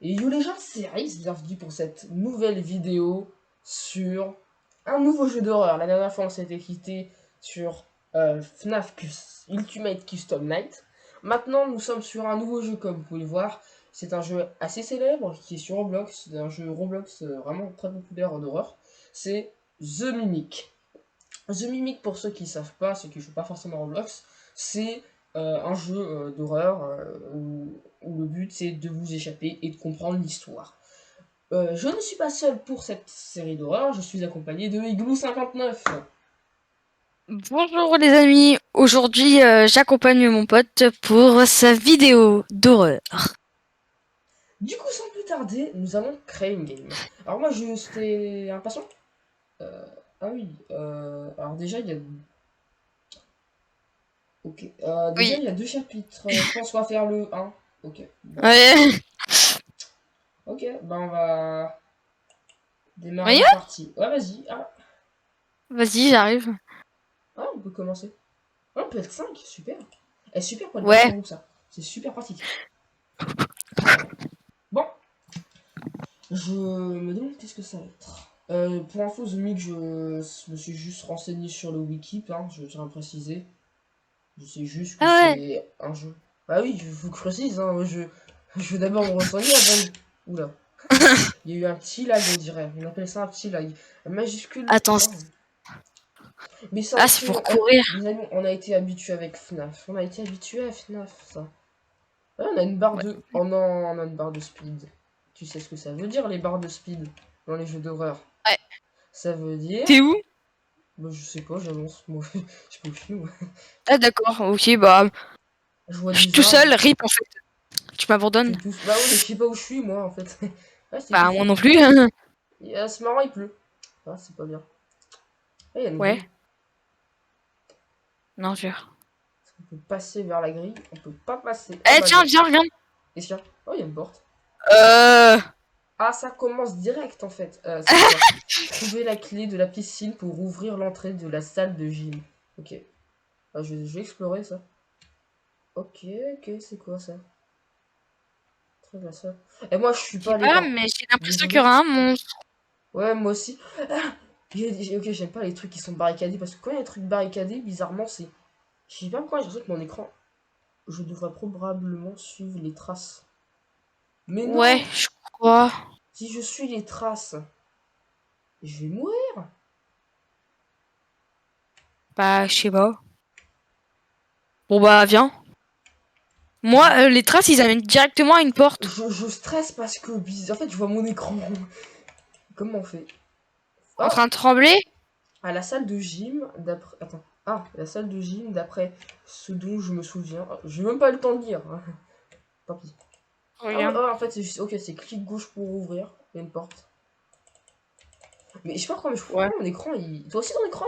Et yo les gens, c'est Rice, bienvenue pour cette nouvelle vidéo sur un nouveau jeu d'horreur. La dernière fois on s'était quitté sur FNAF Ultimate Custom Night. Maintenant nous sommes sur un nouveau jeu comme vous pouvez le voir. C'est un jeu assez célèbre qui est sur Roblox. C'est un jeu Roblox vraiment très populaire d'horreur. C'est The Mimic. The Mimic, pour ceux qui ne savent pas, ceux qui ne jouent pas forcément Roblox, c'est un jeu d'horreur où le but c'est de vous échapper et de comprendre l'histoire. Je ne suis pas seul pour cette série d'horreur, je suis accompagné de Igloo59. Bonjour les amis, aujourd'hui j'accompagne mon pote pour sa vidéo d'horreur. Du coup, sans plus tarder, nous allons créer une game. Alors moi, j'étais impatient. Euh, ah oui, alors déjà, il y a... Ok. Déjà, Oui. il y a deux chapitres. Je pense qu'on va faire le 1. Ok. Bon. Ouais. Ok, bah on va On démarrer y une va. partie. Ouais, vas-y. Ah, Vas-y, j'arrive. ah, on peut commencer. Ah, on peut être 5, super. Et super pour les parties Ouais. en groupe, ça. C'est super pratique. Alors, bon, je me demande qu'est-ce que ça va être. Pour info, The Mic, je me suis juste renseigné sur le wiki, hein, je tiens à préciser. Je sais juste que Ah ouais. c'est un jeu. Bah oui, il faut que je précise, hein, je veux d'abord me renseigner avant de... Oula, il y a eu un petit lag, on dirait. On appelle ça un petit lag. Un majuscule... Attends. Oh. Mais ça, Ah, ok, c'est pour courir. les amis, on a été habitué avec FNAF. On a été habitué à FNAF, ça. Ah, on a une barre Ouais. de... Oh non, on a une barre de speed. Tu sais ce que ça veut dire, les barres de speed, dans les jeux d'horreur? Ouais. Ça veut dire... T'es où? Bah, je sais pas, j'avance. Moi, je sais pas où je suis, moi. Ah d'accord, ok, bah Je vois je suis des tout seul, arbres. rip en fait. Tu T'es m'abandonnes? tous... Bah oui, mais je sais pas où je suis, moi, en fait. Ah, c'est Bah moi confus. non plus. Et, c'est marrant, il pleut. Ah, c'est pas bien. Ah, il y a une Ouais. grille. Non, jure. On peut passer vers la grille. On peut pas passer. Ah Eh bah tiens, non. viens, regarde. Qu'est-ce qu'il y a? Oh, il y a une porte. Euh... Ah, ça commence direct, en fait. C'est quoi? Trouver la clé de la piscine pour ouvrir l'entrée de la salle de gym. Ok. Ah, je vais explorer ça. Ok, ok, c'est quoi ça? Très bien ça. Et moi, je suis Je sais pas allé pas, par. mais j'ai l'impression qu'il y Désolé. aura un monstre. Ouais, moi aussi. Ah, ok, j'aime pas les trucs qui sont barricadés parce que quand il y a des trucs barricadés, bizarrement, c'est. Je sais pas pourquoi, j'ai l'impression que mon écran. Je devrais probablement suivre les traces. Mais Ouais, non! je crois. Si je suis les traces, je vais mourir! Bah, je sais pas. Bon bah, viens. Moi, Je, les traces, ils amènent directement à une porte. je stresse parce que. En fait, je vois mon écran. Comment on fait? En Oh! train de trembler. À la salle de gym, d'après. Attends. Ah, la salle de gym, d'après ce dont je me souviens. Oh, j'ai même pas le temps de lire. Tant pis. Ah ouais, Regarde. ouais, en fait, c'est juste. Ok, c'est clic gauche pour ouvrir. Il y a une porte. Mais je sais pas Ouais. pourquoi mon écran, il. Toi aussi, ton écran,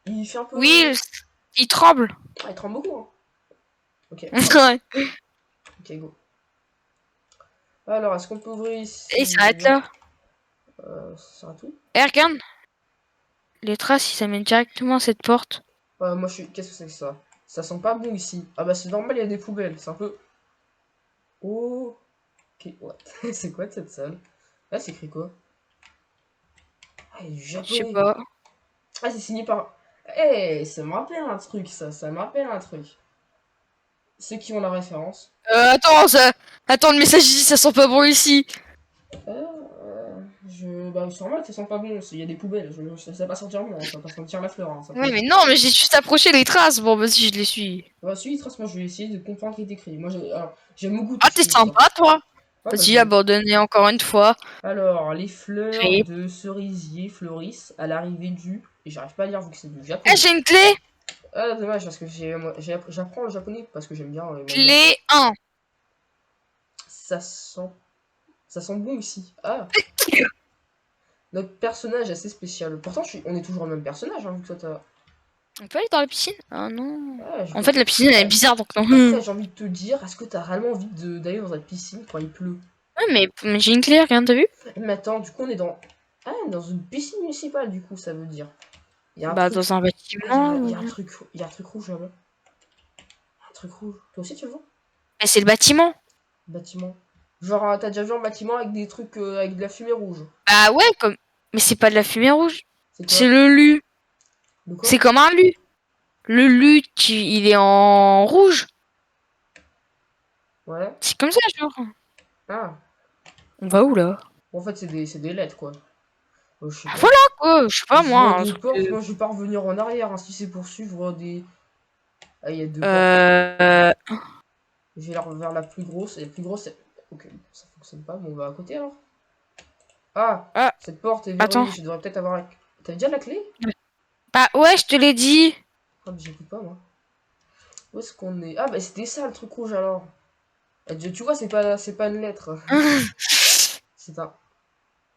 il fait un peu. Oui, il tremble. Ah, il tremble beaucoup, hein. Ok, hop. Ouais. Ok, go. Alors, est-ce qu'on peut ouvrir Et il ici? s'arrête Non. là. Ça sert à tout. Et regarde. Les traces, ils amènent directement à cette porte. Moi, je suis. Qu'est-ce que c'est que ça? Ça sent pas bon ici. Ah, bah, c'est normal, il y a des poubelles. C'est un peu. Oh. Ok, what? C'est quoi cette salle? Ah, c'est écrit quoi? Ah, il y a du Je sais japonais. pas. Ah, c'est signé par. Eh, ça me rappelle un truc, ça. Ça me rappelle un truc. Ceux qui ont la référence. Attends, attends, le message ici, ça sent pas bon ici. Bah, c'est normal, ça sent pas bon. Il y a des poubelles. Ça va pas sentir bon, hein. Ça va pas sentir la fleur, hein. Ça Ouais, peut... mais non, mais j'ai juste approché les traces. Bon, vas-y, je les suis. Bah, celui trace, moi, je vais essayer de comprendre ce qui est écrit. Moi, alors, j'aime beaucoup tout Ah, ce t'es qui est histoire. sympa, toi. Ouais, bah, Vas-y, abandonné encore une fois. Alors, les fleurs Rip. de cerisier fleurissent à l'arrivée du. Et j'arrive pas à lire vu que c'est du Eh, japonais. j'ai une clé. Ah, dommage, parce que j'apprends le japonais parce que j'aime bien les mangas. Clé 1. Ça sent. Ça sent bon ici. Ah, notre personnage est assez spécial. Pourtant, on est toujours le même personnage, hein, vu que toi t'as. On peut aller dans la piscine? Ah non. Ah, En fait, la piscine, elle est ouais. bizarre, donc non. Après, j'ai envie de te dire, est-ce que t'as réellement envie d'aller dans la piscine quand il pleut? Ouais, mais j'ai une clé, regarde, t'as vu? Mais attends, du coup, on est dans. Ah, dans une piscine municipale, du coup, ça veut dire. Il y a un Bah, truc. dans un Ah, bâtiment. il y a un truc. Il y a un truc rouge là-bas. Un truc rouge. Toi aussi, tu le vois? Mais c'est le bâtiment. Bâtiment. Genre, t'as déjà vu un bâtiment avec des trucs, avec de la fumée rouge. Bah ouais, comme. Mais c'est pas de la fumée rouge. C'est C'est quoi? le lu. De quoi? C'est comme un lu. Le lu, il est en rouge. Ouais. C'est comme ça, genre. Ah. On va où là? Bon, en fait, c'est des lettres, quoi. Je sais Ah, pas. voilà quoi, je sais pas Je vois moi, un des truc portes, de... moi je vais pas revenir en arrière, hein, si c'est pour suivre des... Ah, il y a deux portes. Euh... Je vais la vers la plus grosse, et la plus grosse, ok, ça fonctionne pas, bon, on va à côté alors. Ah, Ah, cette porte est attends. verrouillée, je devrais peut-être avoir la... T'as déjà la clé? Bah ouais, je te l'ai dit. Ah, mais j'écoute pas, moi. Où est-ce qu'on est? Ah, bah c'était ça, le truc rouge, alors. Ah, tu vois, c'est pas une lettre. C'est un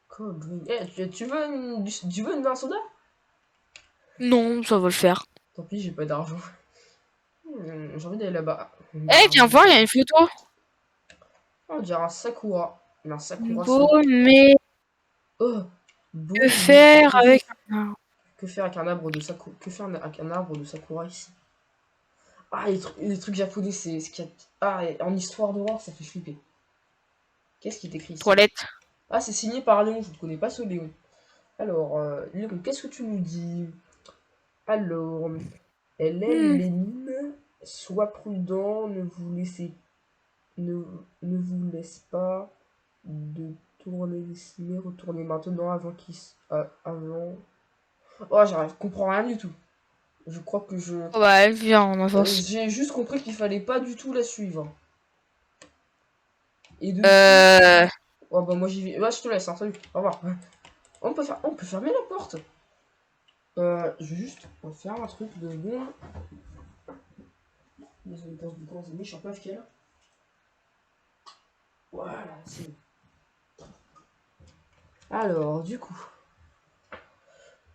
code. Eh, tu veux tu veux un soda? Non, ça va le faire. Tant pis, j'ai pas d'argent. J'ai envie d'aller là-bas. Eh, Bah, viens voir, il y a une photo. on dirait un sakura. Mais un sakura Beau, sans... mais Oh, que beau, mais faire avec... que faire avec un arbre de sakura? Que faire avec un arbre de sakura ici? Ah, les trucs japonais, c'est ce qu'il y a. Ah, et en histoire de l'art, ça fait flipper. Qu'est-ce qui est écrit ici? Toilette. Ah, c'est signé par Léon, je ne connais pas ce Léon. Alors, Léon, qu'est-ce que tu nous dis? Alors, elle aime Hmm. les mines. Sois prudent, ne, ne vous laisse pas de tourner dessiner, retourner maintenant avant avant. Oh, je comprends rien du tout. Je crois que Oh bah, viens, on avance. j'ai juste compris qu'il fallait pas du tout la suivre. Et dessus. Euh... Oh bah moi j'y vais. Bah je te laisse, hein, salut. Au revoir. On peut fermer la porte. Je vais juste faire un truc de bon. Désolé pour ce bouton, je suis un peu afkiel. Voilà, c'est bon. Alors, du coup.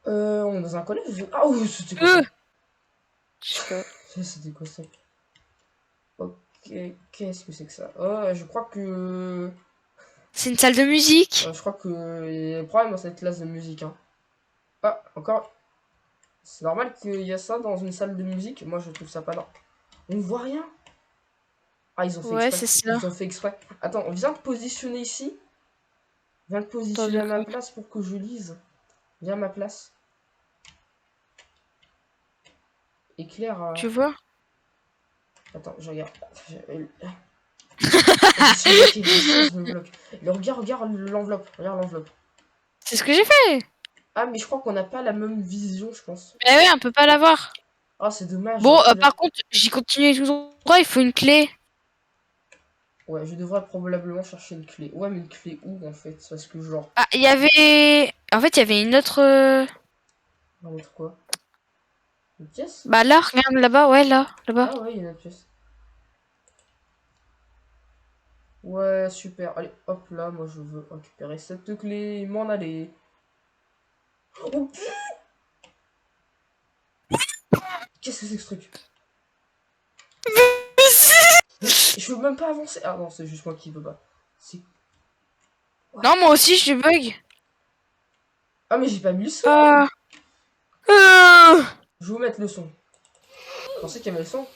On est dans un collège. Ah oui, c'était quoi ça? Je sais pas. C'était quoi ça? Ok, qu'est-ce que c'est que ça? Je crois que. C'est une salle de musique. Je crois que il y a un problème dans cette classe de musique, hein. Ah, encore. C'est normal qu'il y a ça dans une salle de musique? Moi je trouve ça pas normal. On voit rien? Ah, ils ont fait Ouais, exprès. c'est ça. Ils ont fait exprès. Attends, viens te positionner ici. Viens te Attends, positionner de à ma quoi? place pour que je lise. Viens à ma place. Éclaire. Tu vois? Attends, je regarde. Je suis bloqué. Je me bloque. Regarde l'enveloppe. Regarde l'enveloppe. C'est ce que j'ai fait. Ah, mais je crois qu'on n'a pas la même vision, je pense. Mais ouais, on peut pas l'avoir. Ah, c'est dommage. Bon, J'aurais pu par contre, j'ai continué tout droit, il faut une clé. Ouais, je devrais probablement chercher une clé. Ouais, mais une clé où en fait? Parce que genre. Ah, il y avait... En fait, il y avait une autre... On va mettre quoi? Une pièce? Bah là, regarde là-bas, ouais, là, là-bas. Ah, ouais, il y a une autre pièce. Ouais, super. Allez, hop là, moi je veux récupérer cette clé et m'en aller. Oh, qu'est-ce que c'est que ce truc? Je peux même pas avancer. Ah non, c'est juste moi qui veux pas. C'est... Non, moi aussi, je bug. Ah, mais j'ai pas mis le son. Ah. Je vais vous mettre le son. Je pensais qu'il y avait le son.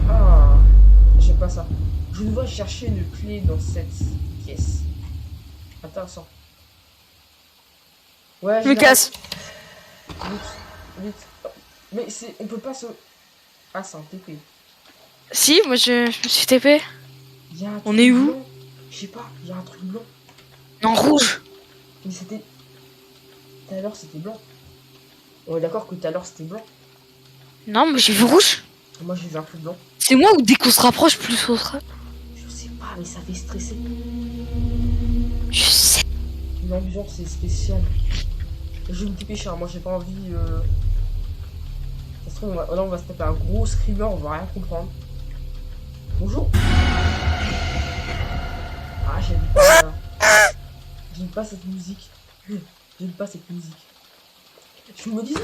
Ah, j'aime pas ça. Je dois chercher une clé dans cette pièce. Intéressant. Ouais, Je me casse. Vite, vite. Mais c'est... On peut pas se... Ah, c'est un TP. Si, moi, je me suis TP. Il y a un On truc est où? blanc. Je sais pas, il y a un truc blanc. En rouge. Mais c'était... Tout à l'heure, c'était blanc. On est d'accord que tout à l'heure, c'était blanc. Non, mais j'ai vu rouge. Moi, j'ai vu un truc blanc. C'est moi ou dès qu'on se rapproche, plus on sera... Je sais pas, mais ça fait stresser. Je sais. L'ambiance est spéciale. Je vais me dépêcher, hein. Moi, j'ai pas envie... Ça se trouve, là, on va se taper un gros screamer, on va rien comprendre. Bonjour. Ah, j'aime pas cette musique. J'aime pas cette musique. Je me disais,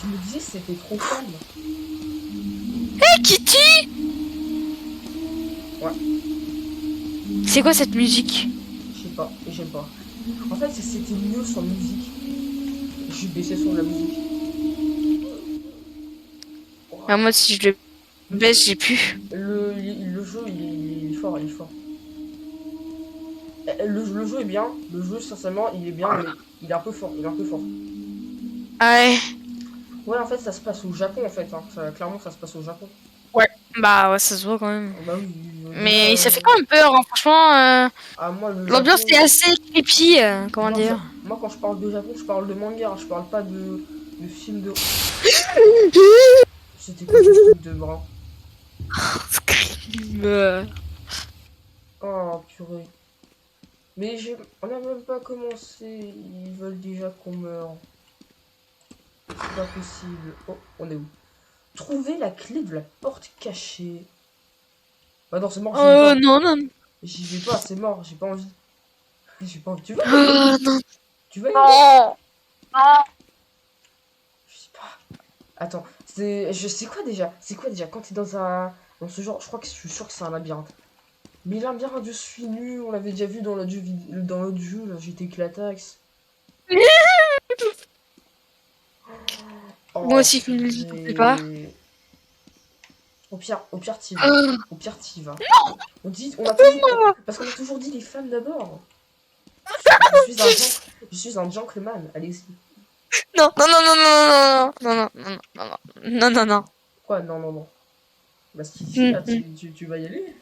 je me disais c'était trop calme. Hey, Kitty! Ouais. C'est quoi cette musique? Je sais pas, et j'aime pas. En fait, c'était mieux sans musique. Je baissais sur la musique. Ah, moi, si je le baisse, j'ai plus. Le jeu, il il est fort, il est fort. Le jeu est bien, le jeu sincèrement il est bien, mais il est un peu fort, il est un peu fort. Ouais. Ouais, en fait ça se passe au Japon en fait, hein. Clairement ça se passe au Japon. Ouais. Bah ouais, ça se voit quand même. Bah oui, déjà... Mais ça fait quand même peur, hein. Franchement, Ah moi le l'ambiance Japon... est assez creepy, comment dire. Moi quand je parle de Japon, je parle de manga, hein. Je parle pas de films de... C'était quoi ce truc de bras? Scream. Oh purée. Mais on a même pas commencé, ils veulent déjà qu'on meure. C'est pas possible. Oh, on est où? Trouver la clé de la porte cachée. Bah non, c'est mort, j'y vais pas. Non, non. J'y vais pas, c'est mort, j'ai pas envie. J'ai pas envie. Tu vas y aller? Oh, non. Tu vas y aller? Non. Je sais pas. Attends, je sais quoi déjà? C'est quoi déjà quand t'es dans un... Dans ce genre, je suis sûr que c'est un labyrinthe. Mais labyrinthe, je suis nul, on l'avait déjà vu dans l'autre jeu, dans l'autre jeu, là, j'étais éclatax. Moi Oh, aussi, je ne sais pas. purée. Au pire, t'y vas. Oh, Au pire, t'y vas. On a toujours... Parce qu'on a toujours dit les femmes d'abord. Je suis un gentleman, allez-y. non, non, non, non, non, non, non, non, non, non, non, non, non. Quoi? Non, non, non. Bah, si, là, Mm, tu vas y aller.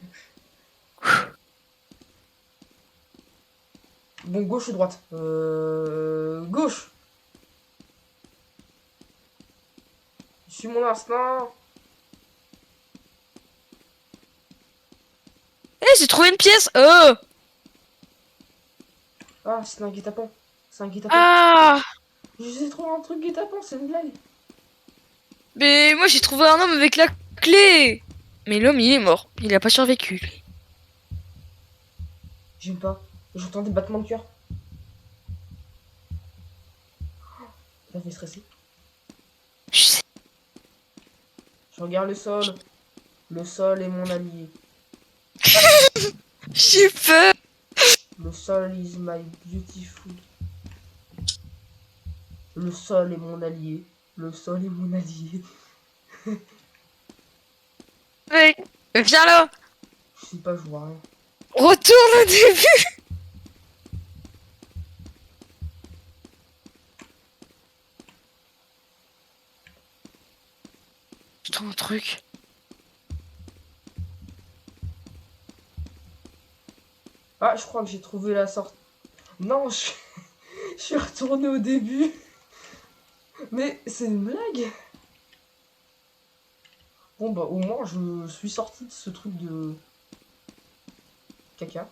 Bon, gauche ou droite? Gauche! Je suis mon instinct. Eh, j'ai trouvé une pièce. Ah, c'est un guet-apens. C'est un guet-apens. Ah, J'ai trouvé un truc guet-apens, c'est une blague. mais moi j'ai trouvé un homme avec la clé. Mais l'homme, il est mort. Il a pas survécu. J'aime pas. J'entends des battements de cœur. Ça fait stresser. Je sais. Je regarde le sol. Le sol est mon allié. J'ai peur. Le sol is my beautiful. Le sol est mon allié. Le sol est mon allié. Mec, viens là. Je sais pas, je vois rien. Retourne au début. Je trouve un truc. Ah, je crois que j'ai trouvé la sorte. Non, je suis retourné au début. Mais c'est une blague. Bon, bah, au moins, je suis sorti de ce truc de caca.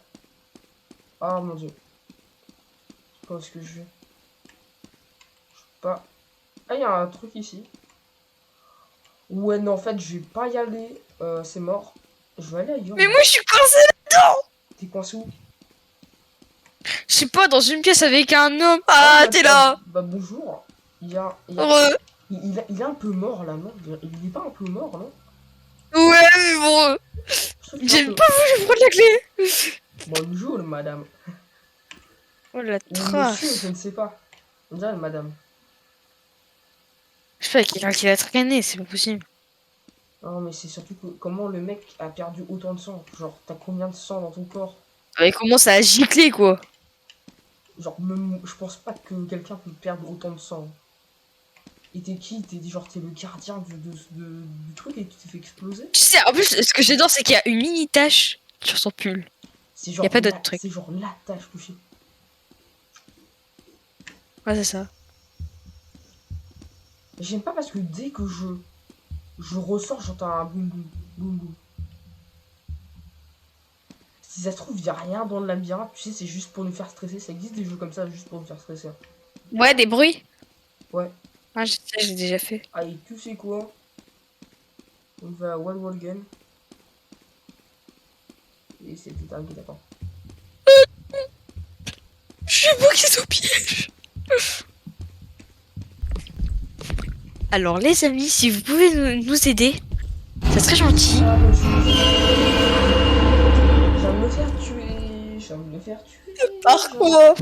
Ah, mon dieu. Je sais pas où est-ce que je vais. Je sais pas. Ah, il y a un truc ici. Ouais, non, en fait, je vais pas y aller. C'est mort. Je vais aller ailleurs. Mais moi je suis coincée là-dedans. T'es coincé où? Je sais pas, dans une pièce avec un homme. Ah, Ah, bah, t'es là. bah, bonjour. Heureux. Il est un peu mort, là, non? Il est pas un peu mort, non? Ouais, mais bon. Je trouve qu'il est un J'ai peu... pas voulu prendre la clé. Bonjour, madame. Oh la Ou monsieur, je trace. ne sais pas. On dirait madame. Je sais pas, quelqu'un qui va traîner, c'est pas possible. Non, mais c'est surtout que comment le mec a perdu autant de sang. Genre, t'as combien de sang dans ton corps? Ah, il commence à gicler quoi. Genre, même, je pense pas que quelqu'un peut perdre autant de sang. Et t'es qui? T'es le gardien du truc et tu t'es fait exploser? Tu sais, en plus, ce que j'adore, c'est qu'il y a une mini tache sur son pull. C'est Y a genre, pas d'autre truc. c'est genre la tâche touchée. Ouais, c'est ça. J'aime pas parce que dès que je ressors, j'entends un boum boum boum boum. Si ça se trouve, y a rien dans le labyrinthe, tu sais, c'est juste pour nous faire stresser. Ça existe des jeux comme ça, juste pour nous faire stresser. Ouais, des bruits. Ouais. Ah, je sais, j'ai déjà fait. Allez, tu sais quoi? On va à One Wall Game. Et c'était un guet-apens. Je suis bloquée au piège. Alors, les amis, si vous pouvez nous aider, ça serait gentil. Ah, mais je viens de me faire tuer. Je viens de me faire tuer. Par quoi?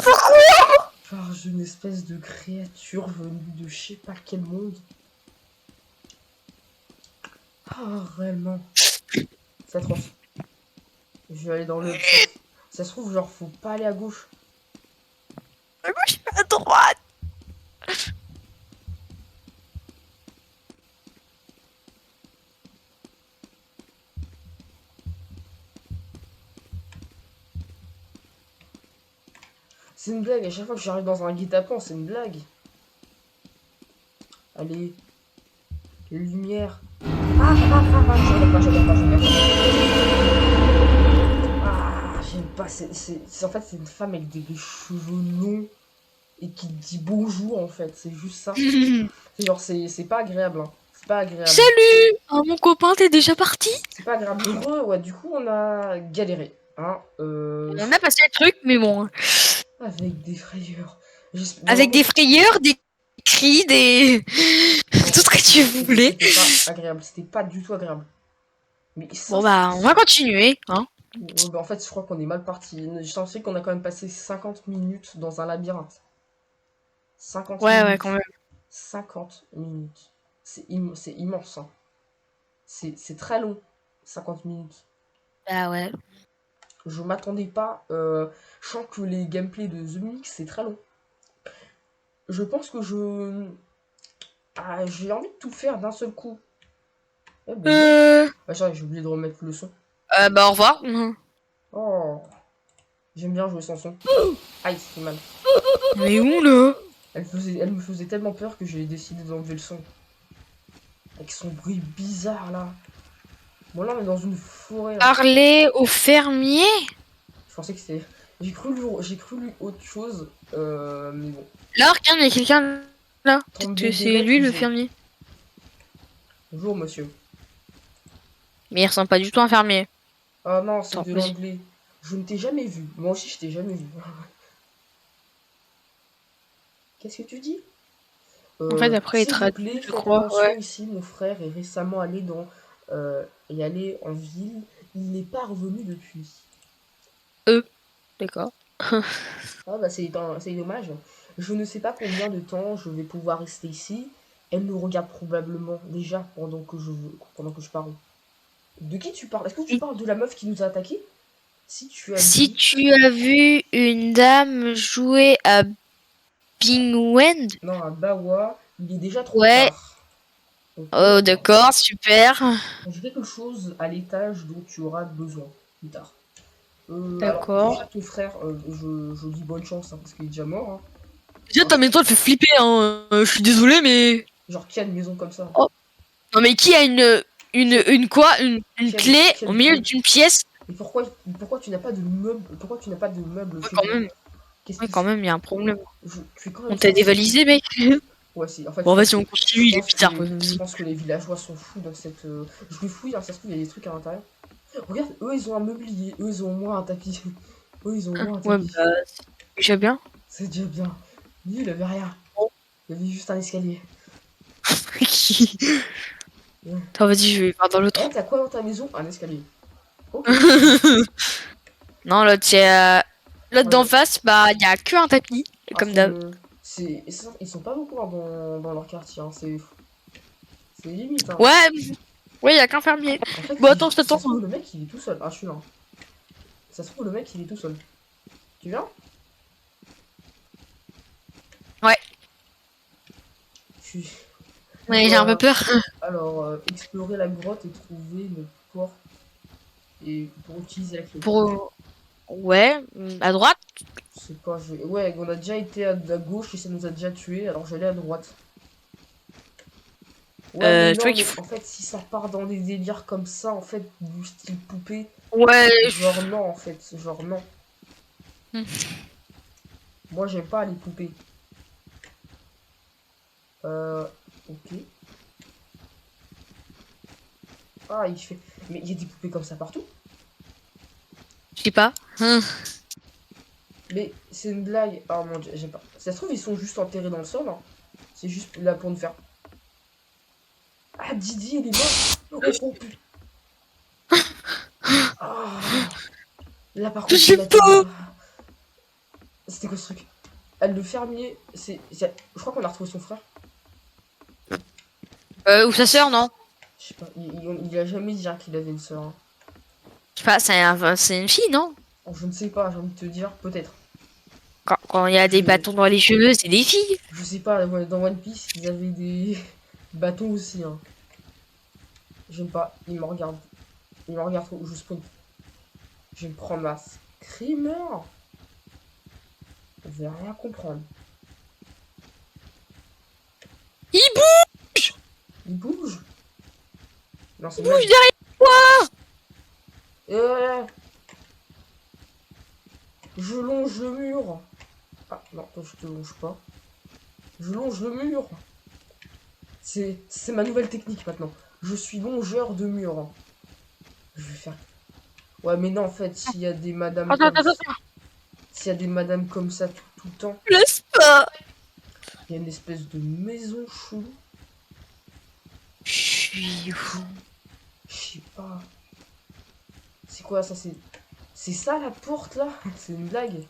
Par une espèce de créature venue de je sais pas quel monde. Ah, réellement. C'est atroce. Je vais aller dans le... Ça se trouve, genre, faut pas aller à gauche. À gauche, à droite. C'est une blague, à chaque fois que j'arrive dans un guet-apens, c'est une blague. Allez. Les lumières. Je regarde pas, je regarde pas, je regarde pas. J'aime pas. En fait, c'est une femme avec des cheveux longs et qui dit bonjour, en fait. C'est juste ça. C'est genre, c'est pas agréable, hein. C'est pas agréable. Salut. Ah, mon copain, t'es déjà parti? C'est pas agréable. Ouais, du coup, on a galéré. Hein, On a passé le truc, mais bon. avec des frayeurs. Avec des frayeurs, des cris, des... tout ce que tu voulais. C'était pas agréable. C'était pas du tout agréable. Mais ça, Bon bah, on va continuer, hein. bah, en fait, je crois qu'on est mal parti. Je pensais qu'on a quand même passé 50 minutes dans un labyrinthe. 50 Ouais, minutes. quand même. 50 minutes. C'est immense. Hein. C'est très long. 50 minutes. Bah ouais. Je m'attendais pas. Je sens que les gameplays de The Mix, c'est très long. Je pense que j'ai envie de tout faire d'un seul coup. Eh ben, j'ai oublié de remettre le son. Bah au revoir. Oh, j'aime bien jouer sans son. Aïe, ça fait mal. Mais où là? Elle me faisait tellement peur que j'ai décidé d'enlever le son. Avec son bruit bizarre là. Bon là on est dans une forêt là. Parler au fermier? Je pensais que c'était... J'ai cru lu autre chose. Mais bon. Là, regarde, il y a quelqu'un là. Peut-être 32 que c'est degrés, lui le toujours. fermier. Bonjour monsieur. Mais il ressemble pas du tout à un fermier. Ah non, c'est Attends, de vas-y. l'anglais. Je ne t'ai jamais vu. Moi aussi je t'ai jamais vu. Qu'est-ce que tu dis? En fait, après, il S'il vous traduit, plaît, je faites crois. attention Ouais. ici, mon frère est récemment allé allé en ville. Il n'est pas revenu depuis. D'accord. Ah bah c'est dommage. Je ne sais pas combien de temps je vais pouvoir rester ici. Elle me regarde probablement déjà pendant que je parle. De qui tu parles? Est-ce que tu Et parles de la meuf qui nous a attaqué? Si tu as si vu... tu as vu une dame jouer à Bingwend? Non, à Bawa, il est déjà trop Ouais. tard. Ok. Oh, d'accord, super. J'ai quelque chose à l'étage dont tu auras besoin plus tard. Alors, D'accord. déjà, ton frère, je dis bonne chance, hein, parce qu'il est déjà mort. Hein. Déjà, ta maison, elle fait flipper, hein. Je suis désolé, mais... Genre, qui a une maison comme ça? Oh. Non, mais qui a une quoi? Une clé au milieu d'une pièce? Et pourquoi tu n'as pas de meubles? Pourquoi tu n'as pas de meubles Ouais, chez quand toi? même. Qu'est-ce Ouais, qui quand même, il y a un problème. tu es quand même On t'a censé... dévalisé, mec. Ouais, si, en fait, Bon, vas-y, on continue, il est bizarre. je pense que les villageois sont fous dans cette... Je me fouille, hein, ça se trouve, il y a des trucs à l'intérieur. Regarde, eux, ils ont un meublier. Eux, ils ont au moins un tapis. Eux, ils ont au moins un Ouais, tapis. bah, c'est déjà bien. C'est déjà bien. Lui, il avait rien. Il avait juste un escalier. Ouais. Attends, vas-y, je vais voir dans l'autre. Eh, t'as quoi dans ta maison? Un escalier. Ok. Non, l'autre, c'est... L'autre d'en Ouais. face, bah, il y a que un tapis, comme d'hab. Ils sont pas beaucoup hein, dans leur quartier. Hein. C'est limite. Hein. Ouais, ouais, il y a qu'un fermier. En fait, Bon, attends, je ça t'attends. se trouve, le mec, il est tout seul. Ah, je suis là. Ça se trouve, le mec, il est tout seul. Tu viens? Ouais. Je suis... Ouais, j'ai un peu peur. Alors, explorer la grotte et trouver une porte et pour utiliser la clé. Pour... Ouais, à droite. Je sais pas, ouais, on a déjà été à gauche et ça nous a déjà tué, alors j'allais à droite. Ouais, mais Tu non, vois mais qu'il faut... en fait, si ça part dans des délires comme ça, en fait, du style poupée, Ouais, genre non, en fait, genre non. Hmm. Moi, j'aime pas les poupées. Ok. Ah, il fait... Mais il y a des poupées comme ça partout? je sais pas. Mais c'est une blague. Oh mon dieu, j'aime pas. Ça se trouve, ils sont juste enterrés dans le sol. Hein. C'est juste là pour nous faire... Ah, Didi, il est mort. Oh, putain. Ah. Là, par contre, Je sais pas. C'était quoi ce truc? Le fermier, je crois qu'on a retrouvé son frère. Ou sa sœur, non? Je sais pas, il a jamais dit hein, qu'il avait une sœur. Hein. sais pas, c'est une fille, non? Oh, je ne sais pas, j'ai envie de te dire, peut-être. Quand il y a des Je, bâtons dans les cheveux, c'est des filles. je sais pas, ouais, dans One Piece, ils avaient des bâtons aussi, hein. J'aime pas, ils me regardent. Ils me regardent trop, je sprint. Je vais me prendre ma screamer. Je vais rien comprendre. Il bouge Il bouge. Non, c'est bouge blague. derrière toi. Je longe le mur. Ah non, toi je te longe pas. Je longe le mur. C'est ma nouvelle technique maintenant. Je suis longeur de mur. Je vais faire. Ouais, mais non, en fait, s'il y a des madames Attends, comme attends, ça, attends. s'il y a des madames comme ça tout le temps, Laisse pas. il y a une espèce de maison chelou. Je suis fou. Je sais pas. C'est quoi ça? C'est ça la porte là? C'est une blague.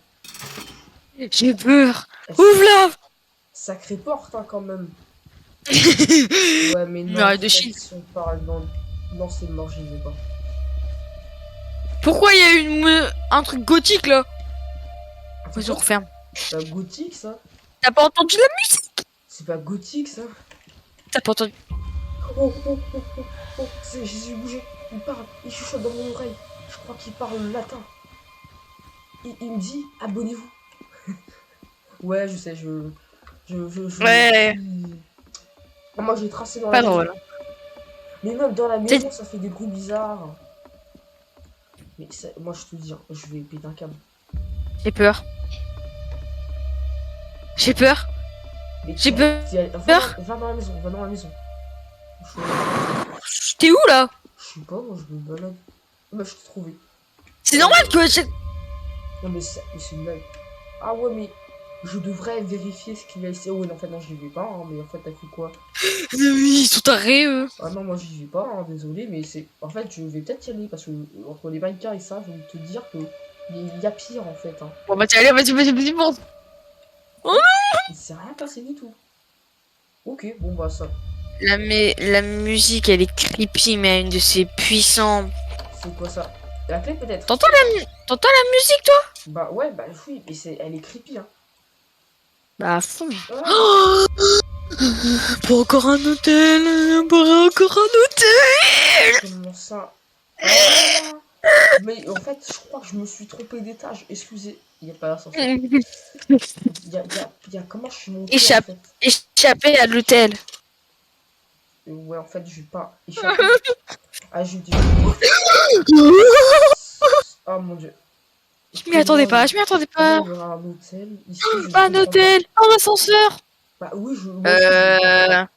J'ai peur. Eh, Ouvre-la. sacrée porte hein, quand même. Ouais, mais non, en Muraille de fait, Chine. si on parle dans. Non, c'est mort, j'y vais pas. Pourquoi il y a un truc gothique là? C'est Vas-y, on quoi? referme. C'est pas gothique ça? T'as pas entendu la musique? C'est pas gothique ça? T'as pas entendu? Oh, oh, oh, oh, oh, c'est Jésus bougé. Il parle, il chuchote dans mon oreille. Je crois qu'il parle latin. Il me dit abonnez-vous. Ouais, je sais, je Ouais. Ah, moi j'ai tracé dans la Pas maison. drôle. Mais même dans la C'est- maison, ça fait des bruits bizarres. Mais moi je te dis, hein, je vais péter un câble. J'ai peur. J'ai peur. Mais J'ai peur. va dans la maison, va dans la maison. T'es où là? Je sais pas, moi je me balade. Bah je t'ai trouvé. C'est normal que Non mais c'est une blague. Ah ouais mais je devrais vérifier ce qu'il y a ici. Oh ouais, non, en fait non j'y vais pas, hein, mais en fait t'as cru quoi? ils sont tarés eux. Ah non moi j'y vais pas, hein, désolé, mais c'est. En fait je vais peut-être y aller parce que entre les Minecraft et ça, je vais te dire que il y a pire en fait. Hein. Bon bah tiens, allez, vas-y, bon. Il s'est rien passé du tout. Ok, bon bah ça. La musique, elle est creepy, mais une de ses puissantes. C'est quoi ça? La clé peut-être? T'entends la musique, toi? Bah ouais, bah oui, mais elle est creepy hein. Bah à fond. Ah, Oh, pas encore un hôtel, pas encore un hôtel. comment ça? Ah, mais en fait, je crois que je me suis trompé d'étage. Excusez, il n'y a pas l'ascenseur. Il y a comment je suis monté en fait. Échapper à l'hôtel. Ouais, en fait, je vais pas échapper. Ah, je dis. Oh mon dieu. Je m'y attendais pas, je m'y attendais pas. Il y aura un hôtel ici. Je Pas un comprends hôtel, un ascenseur. pas. Bah oui, moi aussi, je comprends pas.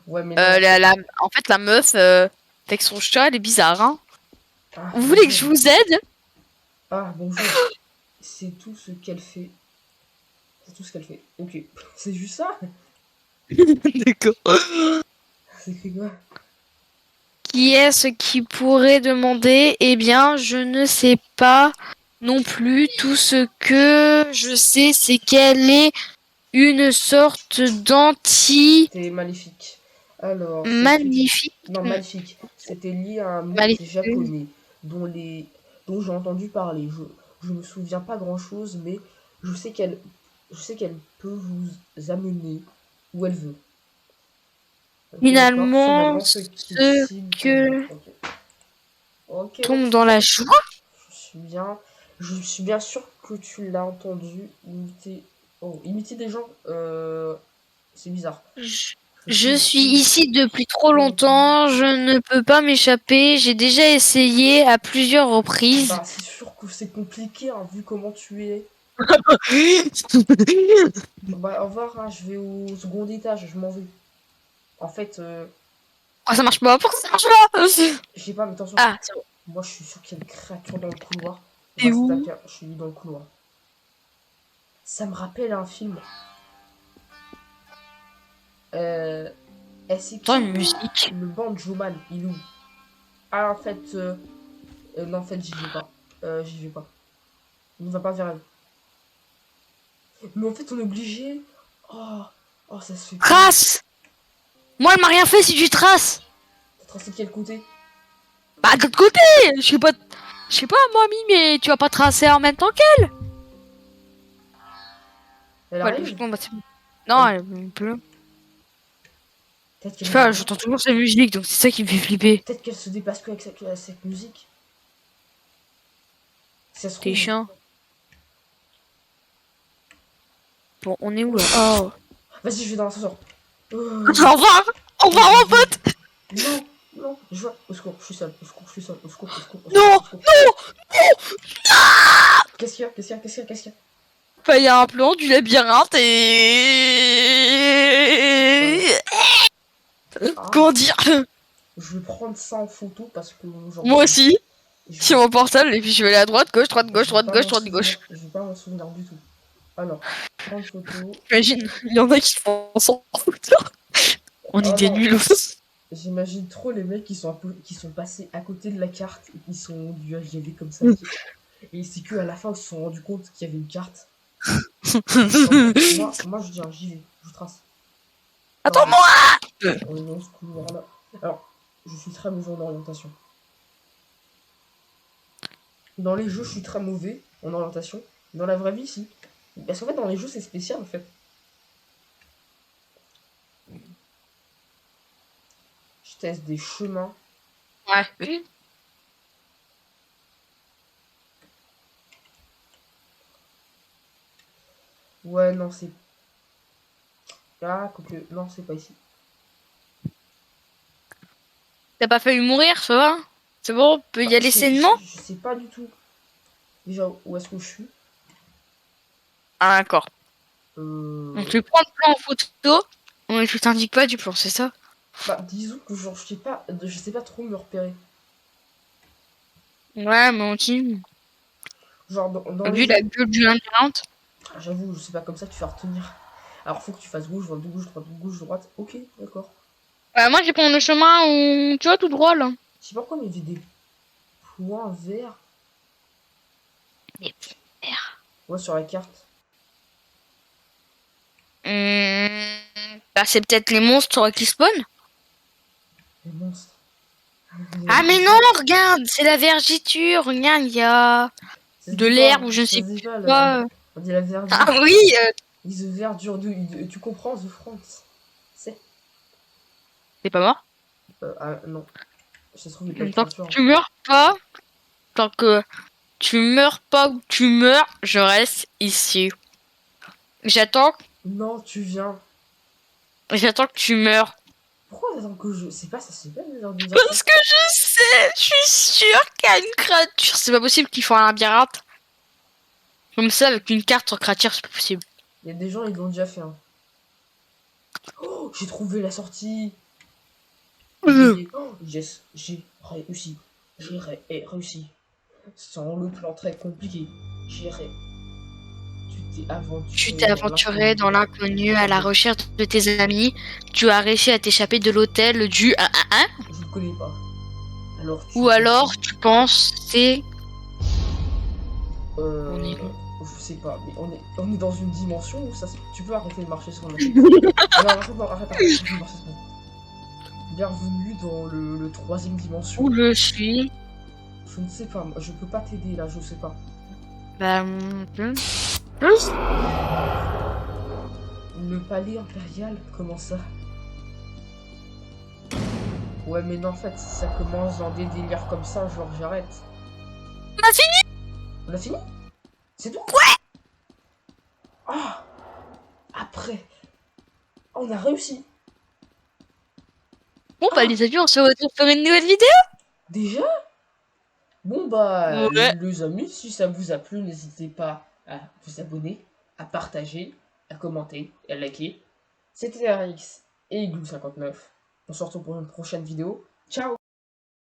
Ouais, mais non. En fait, la meuf, avec son chat, elle est bizarre, hein. Ah, Vous voulez que je bonjour. vous aide? Ah, bonjour. C'est tout ce qu'elle fait. C'est tout ce qu'elle fait. Ok. C'est juste ça? D'accord. C'est écrit quoi? Qui est-ce qui pourrait demander? Eh bien, je ne sais pas non plus. Tout ce que je sais, c'est qu'elle est une sorte C'était maléfique. Alors, magnifique. non, maléfique. C'était lié à un mythe Maléfique. japonais dont dont j'ai entendu parler. Je me souviens pas grand-chose, mais je sais qu'elle peut vous amener où elle veut. Finalement, ce qui ce signe que pour moi. Ok, tombe dans la joie. je suis bien sûr que tu l'as entendu imiter. Oh, imiter des gens, c'est bizarre. Je suis ici depuis trop longtemps, je ne peux pas m'échapper. J'ai déjà essayé à plusieurs reprises. Bah, c'est sûr que c'est compliqué, hein, vu comment tu es. Bah, au revoir, hein, je vais au second étage, je m'en vais. En fait, Oh, ça marche pas. Pourquoi ça marche pas? je sais pas, mais attention. Ah, c'est bon. Moi, je suis sûr qu'il y a une créature dans le couloir. T'es Bah, c'est où? ta je suis dans le couloir. Ça me rappelle un film. C'est Attends, qui une musique. le banjo man, il est où? Ah, en fait, non, en fait, j'y vais pas. J'y vais pas. On ne va pas vers elle. Mais en fait, on est obligé. Oh, oh, ça se fait pas. Trace! Moi, elle m'a rien fait si tu traces. T'as tracé de quel côté? Bah, de l'autre côté, je sais pas, mamie, mais tu vas pas tracer en même temps qu'elle. Elle Ouais, arrive. logiquement, bah, c'est bon. Non, elle est un peu. Peut-être Je qu'elle sais est pas, là-bas. j'entends toujours sa musique, donc c'est ça qui me fait flipper. Peut-être qu'elle se dépasse que avec cette musique. Si ça se T'es trouve. chiant. Bon, on est où là? Oh. Vas-y, je vais dans l'ascenseur. Au revoir! Au revoir, mon pote! Non, non, je vois. Au secours, je suis seul. Au secours, je suis seul. Au secours, au secours, au secours, Non! au secours. Non! Qu'est-ce qu'il y a? Qu'est-ce qu'il y a? Qu'est-ce qu'il y a? Qu'est-ce qu'il y a? Bah, il y a un plan du labyrinthe et... Ah, Comment dire? je vais prendre ça en photo parce que genre. Moi aussi, Je sur vais, mon portable, et puis je vais aller à droite, gauche, droite, gauche, je vais droite, pas gauche, m'en droite, souvenir. gauche. Je vais pas m'en souvenir du tout. Alors, prendre photo. Imagine, il y en a qui font sans photo. On est Oh des non, nuls. j'imagine trop les mecs qui sont passés à côté de la carte et qui sont dû y aller comme ça. Et c'est que à la fin ils se sont rendus compte qu'il y avait une carte. Moi je dis j'y vais, je trace. Alors, Attends-moi! on est dans ce couloir-là. Alors, je suis très mauvais en orientation. Dans les jeux, je suis très mauvais en orientation. Dans la vraie vie, si. Parce qu'en fait, dans les jeux, c'est spécial en fait. Je teste des chemins. Ouais. Ouais, non, c'est. Ah, quoique. Non, c'est pas ici. T'as pas failli mourir, ça va? C'est bon, on peut y Bah, aller sainement? je sais pas du tout. Déjà, où est-ce que je suis? Ah, d'accord. Euh... Donc tu prends le plan en photo, mais je t'indique pas du plan, c'est ça? Bah, disons que genre, je sais pas trop me repérer. Ouais, moi aussi. Genre, dans les Vu jeux. la gueule du labyrinthe. Ah, j'avoue, je sais pas comme ça, tu vas retenir. Alors, faut que tu fasses gauche, droite. Ok, d'accord. Moi, j'ai pris le chemin où... Tu vois, tout droit, là. Je sais pas pourquoi, mais il y avait des points verts. Mais merde. Ouais, sur la carte. Bah, c'est peut-être les monstres qui spawnent. Les monstres. Ah, mais non, regarde, c'est la vergiture. Regarde, il y a Ça se de dit l'herbe pas, ou je ne ça sais se dit pas, quoi. on dit la verdure. Ah oui, Ils verdure tu comprends, The France. C'est. t'es pas mort. Ah, non. Ça se trouve, il y a pas de Tant que créature. tu meurs pas, tant que tu meurs pas ou tu meurs, je reste ici. J'attends, Non, tu viens. j'attends que tu meurs. Pourquoi t'attends que je. C'est pas ça, c'est pas des heures de dire ça. Parce que je sais, je suis sûre qu'il y a une créature. C'est pas possible qu'ils font un labyrinthe. Comme ça, avec une carte sur créature, c'est pas possible. Il y a des gens, ils l'ont déjà fait. Hein. Oh, j'ai trouvé la sortie. Oh, yes, j'ai réussi. Réussi. Sans le plan très compliqué. Tu t'es aventuré dans l'inconnu à la recherche de tes amis. Tu as réussi à t'échapper de l'hôtel du 1-1-1. Je ne connais pas. Alors Ou alors, tu penses, c'est... On est où? Je sais pas, mais on est dans une dimension où ça tu peux arrêter de marcher sur moi. Non, arrête de marcher sur moi. Bienvenue dans le troisième dimension. Où je suis? Je ne sais pas, je peux pas t'aider là, je sais pas. Bah... Le palais impérial, comment ça? Ouais, mais non, en fait, si ça commence dans des délires comme ça, genre j'arrête. On a fini? On a fini? C'est tout? Ouais! Ah! Après, on a réussi. Bon bah les amis, on se retrouve pour une nouvelle vidéo. Déjà? Bon bah, Ouais. les amis, si ça vous a plu, n'hésitez pas à vous abonner, à partager, à commenter, et à liker. C'était RX et Igloo59. On se retrouve pour une prochaine vidéo. Ciao!